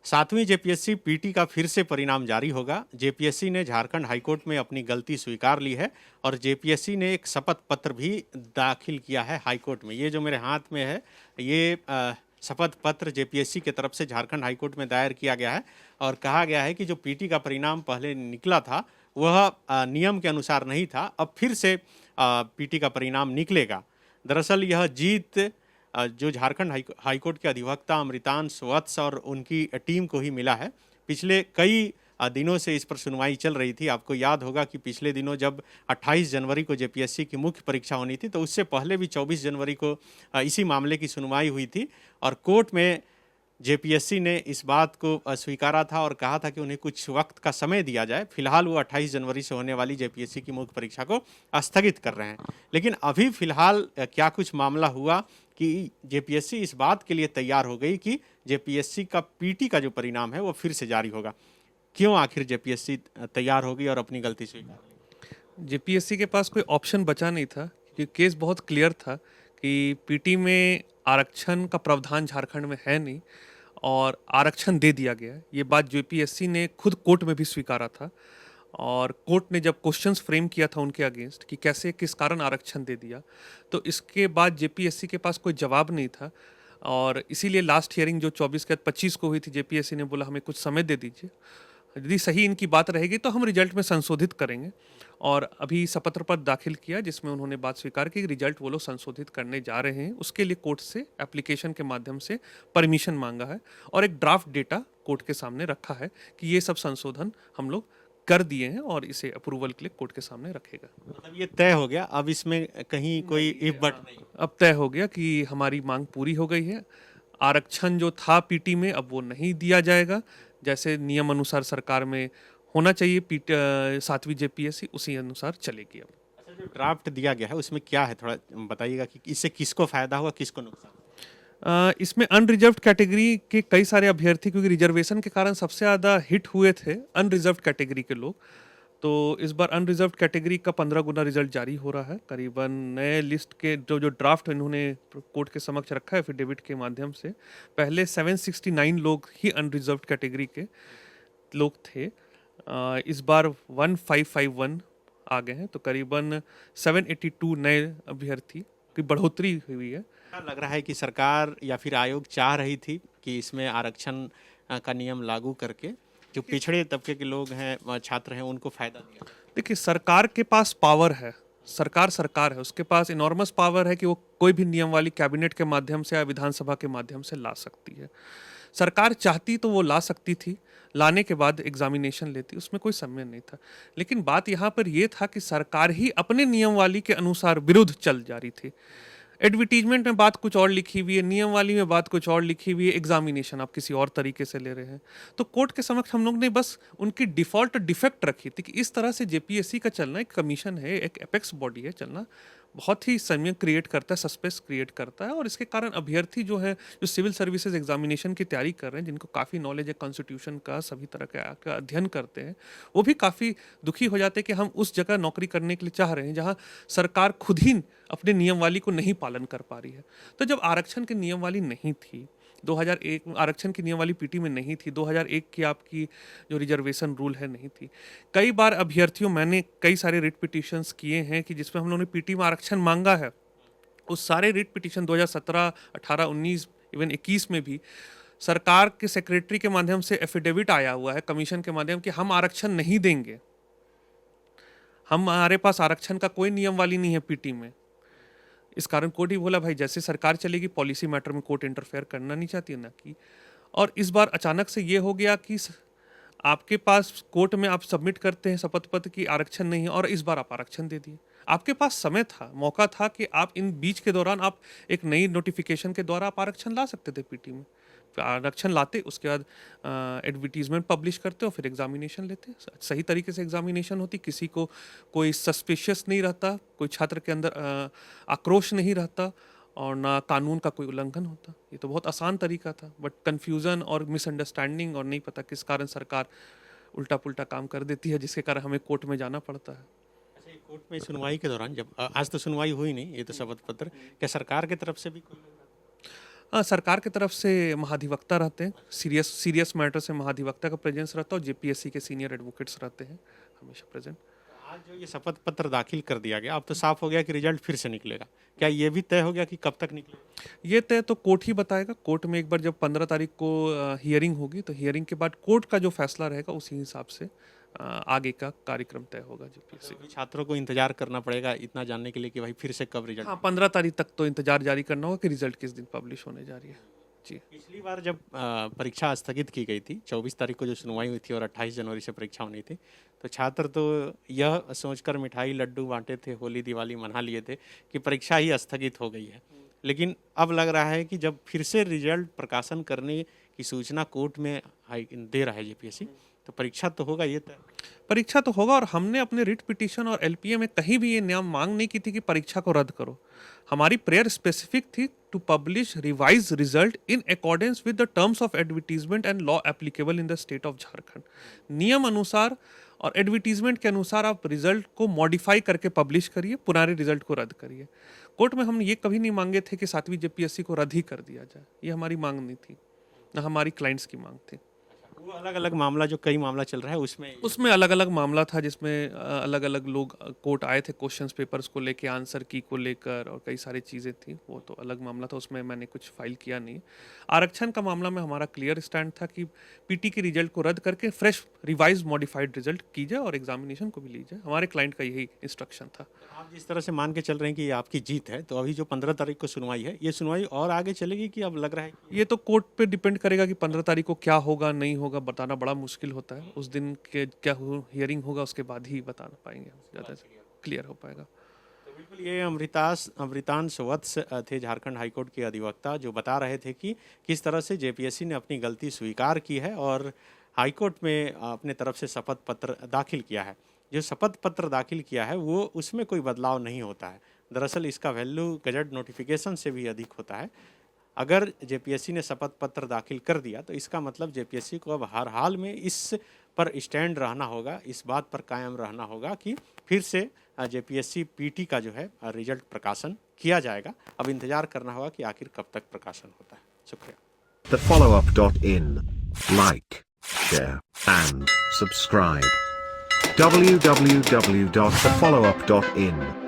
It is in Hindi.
सातवीं जेपीएससी पीटी का फिर से परिणाम जारी होगा। जेपीएससी ने झारखंड हाईकोर्ट में अपनी गलती स्वीकार ली है और जेपीएससी ने एक शपथ पत्र भी दाखिल किया है हाईकोर्ट में। ये जो मेरे हाथ में है, ये शपथ पत्र जेपीएससी की तरफ से झारखंड हाईकोर्ट में दायर किया गया है और कहा गया है कि जो पीटी का परिणाम पहले निकला था वह नियम के अनुसार नहीं था। अब फिर से पीटी का परिणाम निकलेगा। दरअसल यह जीत जो झारखंड हाईकोर्ट के अधिवक्ता अमृतांश वत्स और उनकी टीम को ही मिला है। पिछले कई दिनों से इस पर सुनवाई चल रही थी। आपको याद होगा कि पिछले दिनों जब 28 जनवरी को जेपीएससी की मुख्य परीक्षा होनी थी, तो उससे पहले भी 24 जनवरी को इसी मामले की सुनवाई हुई थी और कोर्ट में जेपीएससी ने इस बात को स्वीकारा था और कहा था कि उन्हें कुछ वक्त का समय दिया जाए। फिलहाल वो 28 जनवरी से होने वाली जेपीएससी की मुख्य परीक्षा को स्थगित कर रहे हैं। लेकिन अभी फिलहाल क्या कुछ मामला हुआ कि जेपीएससी इस बात के लिए तैयार हो गई कि जेपीएससी का पीटी का जो परिणाम है वो फिर से जारी होगा। क्यों आखिर जेपीएससी तैयार हो गई और अपनी गलती स्वीकार ली? जेपीएससी के पास कोई ऑप्शन बचा नहीं था क्योंकि केस बहुत क्लियर था कि पीटी में आरक्षण का प्रावधान झारखंड में है नहीं और आरक्षण दे दिया गया। ये बात जेपीएससी ने खुद कोर्ट में भी स्वीकारा था और कोर्ट ने जब क्वेश्चंस फ्रेम किया था उनके अगेंस्ट कि कैसे किस कारण आरक्षण दे दिया, तो इसके बाद जेपीएससी के पास कोई जवाब नहीं था और इसीलिए लास्ट हियरिंग जो 24 के बाद 25 को हुई थी, जेपीएससी ने बोला हमें कुछ समय दे दीजिए, यदि सही इनकी बात रहेगी तो हम रिजल्ट में संशोधित करेंगे। और अभी शपथ पत्र दाखिल किया जिसमें उन्होंने बात स्वीकार की कि रिजल्ट वो लोग संशोधित करने जा रहे हैं। उसके लिए कोर्ट से एप्लीकेशन के माध्यम से परमिशन मांगा है और एक ड्राफ्ट डेटा कोर्ट के सामने रखा है कि ये सब संशोधन हम लोग कर दिए हैं और इसे अप्रूवल के लिए कोर्ट के सामने रखेगा। मतलब ये तय हो गया, अब इसमें कहीं कोई इफ बट नहीं। अब तय हो गया कि हमारी मांग पूरी हो गई है। आरक्षण जो था पीटी में अब वो नहीं दिया जाएगा, जैसे नियम अनुसार सरकार में होना चाहिए सातवीं जेपीएससी उसी अनुसार चलेगी। अब अच्छा, जो ड्राफ्ट दिया गया है उसमें क्या है, थोड़ा बताइएगा कि इससे किसको फायदा हुआ, किसको नुकसान? इसमें अनरिजर्व्ड कैटेगरी के कई सारे अभ्यर्थी, क्योंकि रिजर्वेशन के कारण सबसे ज़्यादा हिट हुए थे अनरिजर्व्ड कैटेगरी के लोग, तो इस बार अनरिजर्व्ड कैटेगरी का 15 गुना रिजल्ट जारी हो रहा है। करीबन नए लिस्ट के जो ड्राफ्ट इन्होंने कोर्ट के समक्ष रखा है एफिडेविट के माध्यम से, पहले 769 लोग ही अनरिजर्व्ड कैटेगरी के लोग थे। इस बार 1551 आ गए हैं, तो करीबन 782 नए अभ्यर्थी की बढ़ोतरी हुई है। क्या लग रहा है कि सरकार या फिर आयोग चाह रही थी कि इसमें आरक्षण का नियम लागू करके जो पिछड़े तबके के लोग हैं, छात्र हैं, उनको फायदा दिया? देखिए, सरकार के पास पावर है, सरकार है, उसके पास इनॉर्मस पावर है कि वो कोई भी नियम वाली कैबिनेट के माध्यम से या विधानसभा के माध्यम से ला सकती है। सरकार चाहती तो वो ला सकती थी, लाने के बाद एग्जामिनेशन लेती, उसमें कोई समय नहीं था। लेकिन बात यहाँ पर यह था कि सरकार ही अपने नियम वाली के अनुसार विरुद्ध चल जा रही थी। एडवर्टीजमेंट में बात कुछ और लिखी हुई है, नियम वाली में बात कुछ और लिखी हुई है, एग्जामिनेशन आप किसी और तरीके से ले रहे हैं। तो कोर्ट के समक्ष हम लोग ने बस उनकी डिफॉल्ट डिफेक्ट रखी थी कि इस तरह से जेपीएससी का चलना, एक कमीशन है, एक एपेक्स बॉडी है, चलना बहुत ही संयम क्रिएट करता है, सस्पेंस क्रिएट करता है और इसके कारण अभ्यर्थी जो है, जो सिविल सर्विसेज एग्जामिनेशन की तैयारी कर रहे हैं, जिनको काफ़ी नॉलेज है कॉन्स्टिट्यूशन का, सभी तरह का अध्ययन करते हैं, वो भी काफ़ी दुखी हो जाते हैं कि हम उस जगह नौकरी करने के लिए चाह रहे हैं जहाँ सरकार खुद ही अपने नियमवाली को नहीं पालन कर पा रही है। तो जब आरक्षण की नियमवाली नहीं थी, 2001 आरक्षण की नियमवाली पीटी में नहीं थी, 2001 की आपकी जो रिजर्वेशन रूल है नहीं थी। कई बार अभ्यर्थियों, मैंने कई सारे रिट पिटिशंस किए हैं कि जिसमें हम लोगों ने पीटी में आरक्षण मांगा है, उस सारे रिट पिटिशन 2017, 18, 19, इवन 21 में भी सरकार के सेक्रेटरी के माध्यम से एफिडेविट आया हुआ है कमीशन के माध्यम कि हम आरक्षण नहीं देंगे, हमारे पास आरक्षण का कोई नियम वाली नहीं है पीटी में। इस कारण कोर्ट ही बोला भाई जैसे सरकार चलेगी, पॉलिसी मैटर में कोर्ट इंटरफेयर करना नहीं चाहती है ना कि। और इस बार अचानक से ये हो गया कि आपके पास कोर्ट में आप सबमिट करते हैं शपथ पत्र की आरक्षण नहीं है और इस बार आप आरक्षण दे दिए। आपके पास समय था, मौका था कि आप इन बीच के दौरान आप एक नई नोटिफिकेशन के द्वारा आप आरक्षण ला सकते थे पीटी में। आरक्षण लाते, उसके बाद एडवर्टीजमेंट पब्लिश करते और फिर एग्जामिनेशन लेते, सही तरीके से एग्जामिनेशन होती, किसी को कोई सस्पिशियस नहीं रहता, कोई छात्र के अंदर आक्रोश नहीं रहता और ना कानून का कोई उल्लंघन होता। ये तो बहुत आसान तरीका था, बट कन्फ्यूज़न और मिसअंडरस्टैंडिंग और नहीं पता किस कारण सरकार उल्टा पुल्टा काम कर देती है, जिसके कारण हमें कोर्ट में जाना पड़ता है। अच्छा, ये कोर्ट में सुनवाई के दौरान, जब आज तो सुनवाई हुई नहीं, ये तो शपथ पत्र, क्या सरकार की तरफ से भी कोई? सरकार की तरफ से महाधिवक्ता रहते हैं, सीरियस मैटर से महाधिवक्ता का प्रेजेंस रहता है, और जेपीएससी के सीनियर एडवोकेट्स रहते हैं हमेशा प्रेजेंट। आज जो ये शपथ पत्र दाखिल कर दिया गया, अब तो साफ हो गया कि रिजल्ट फिर से निकलेगा। क्या ये भी तय हो गया कि कब तक निकलेगा? ये तय तो कोर्ट ही बताएगा। कोर्ट में एक बार जब 15 तारीख को हियरिंग होगी, तो हियरिंग के बाद कोर्ट का जो फैसला रहेगा उसी हिसाब से आगे का कार्यक्रम तय होगा जेपीएससी तो छात्रों को इंतजार करना पड़ेगा इतना जानने के लिए कि भाई फिर से कब रिजल्ट। हाँ, 15 तारीख तक तो इंतजार जारी करना होगा कि रिजल्ट किस दिन पब्लिश होने जा रही है। जी, पिछली बार जब परीक्षा स्थगित की गई थी, 24 तारीख को जो सुनवाई हुई थी और 28 जनवरी से परीक्षा होनी थी, तो छात्र तो यह सोचकर मिठाई लड्डू बांटे थे, होली दिवाली मना लिए थे कि परीक्षा ही स्थगित हो गई है। लेकिन अब लग रहा है कि जब फिर से रिजल्ट प्रकाशन करने की सूचना कोर्ट में दे रहा है जेपीएससी, तो परीक्षा तो होगा ये तय। परीक्षा तो होगा, और हमने अपने रिट पिटीशन और एलपीए में कहीं भी ये नियम मांग नहीं की थी कि परीक्षा को रद्द करो। हमारी प्रेयर स्पेसिफिक थी to publish revise result in accordance with the terms of advertisement and law applicable in the state of Jharkhand. नियम अनुसार और एडवर्टीजमेंट के अनुसार आप रिजल्ट को मॉडिफाई करके पब्लिश करिए, पुराने रिजल्ट को रद्द करिए। कोर्ट में हम ये कभी नहीं मांगे थे कि 7वीं जेपीएससी को रद्द ही कर दिया जाए, ये हमारी मांग नहीं थी, ना हमारी क्लाइंट्स की मांग थी। वो अलग अलग मामला, जो कई मामला चल रहा है उसमें अलग अलग मामला था, जिसमें अलग अलग लोग कोर्ट आए थे क्वेश्चंस पेपर्स को लेके, आंसर की को लेकर, और कई सारी चीज़ें थी। वो तो अलग मामला था, उसमें मैंने कुछ फाइल किया नहीं। आरक्षण का मामला में हमारा क्लियर स्टैंड था कि पीटी के रिजल्ट को रद्द करके फ्रेश रिवाइज मॉडिफाइड रिजल्ट की जाए और एग्जामिनेशन को भी ली जाए। हमारे क्लाइंट का यही इंस्ट्रक्शन था। आप जिस तरह से मान के चल रहे हैं कि ये आपकी जीत है, तो अभी जो 15 तारीख को सुनवाई है, ये सुनवाई और आगे चलेगी कि अब लग रहा है ये तो कोर्ट पे डिपेंड करेगा कि 15 तारीख को क्या होगा नहीं होगा, बताना बड़ा मुश्किल होता है। उस दिन के क्या हियरिंग होगा उसके बाद ही बता पाएंगे, ज़्यादा क्लियर हो पाएगा। तो बिल्कुल ये अमृतांश वत्स थे, झारखंड हाईकोर्ट के अधिवक्ता, जो बता रहे थे कि किस तरह से जेपीएससी ने अपनी गलती स्वीकार की है और हाईकोर्ट में अपने तरफ से शपथ पत्र दाखिल किया है। जो शपथ पत्र दाखिल किया है वो उसमें कोई बदलाव नहीं होता है। दरअसल इसका वैल्यू गजट नोटिफिकेशन से भी अधिक होता है। अगर जेपीएससी ने शपथ पत्र दाखिल कर दिया तो इसका मतलब जेपीएससी को अब हर हाल में इस पर स्टैंड रहना होगा, इस बात पर कायम रहना होगा कि फिर से जेपीएससी पीटी का जो है रिजल्ट प्रकाशन किया जाएगा। अब इंतजार करना होगा कि आखिर कब तक प्रकाशन होता है। शुक्रिया। TheFollowUp.in. Like, share and subscribe. www.thefollowup.in